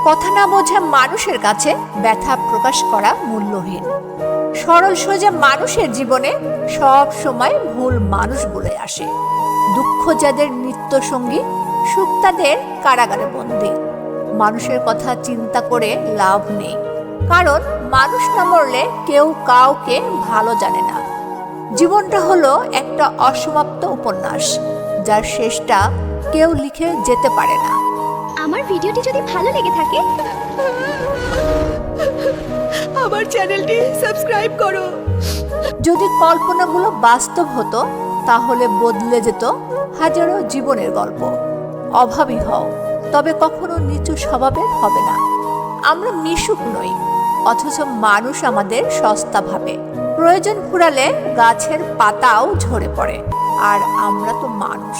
কথা না বোঝা মানুষের কাছে ব্যথা প্রকাশ করা মূল্যহীন। সরল সোজা মানুষের জীবনে সব সময় ভুল মানুষ বলে আসে। দুঃখ যাদের নিত্য সঙ্গী, সুখ তাদের কারাগারে বন্দী। মানুষের কথা চিন্তা করে লাভ নেই, কারণ মানুষ না মরলে কেউ কাউকে ভালো জানে না। জীবনটা হলো একটা অসমাপ্ত উপন্যাস, যার শেষটা কেউ লিখে যেতে পারে না। আমার ভিডিওটি যদি ভালো লেগে থাকে আমার চ্যানেলটি সাবস্ক্রাইব করো। যদি কল্পনাগুলো বাস্তব হতো, তাহলে বদলে যেত হাজারো জীবনের গল্প। অভাবী হও, তবে কখনো নিচু স্বভাবের হবে না। আমরা মিশুক নই, অথচ মানুষ আমাদের সস্তা ভাবে। প্রয়োজন ফুরালে গাছের পাতাও ঝরে পড়ে, আর আমরা তো মানুষ।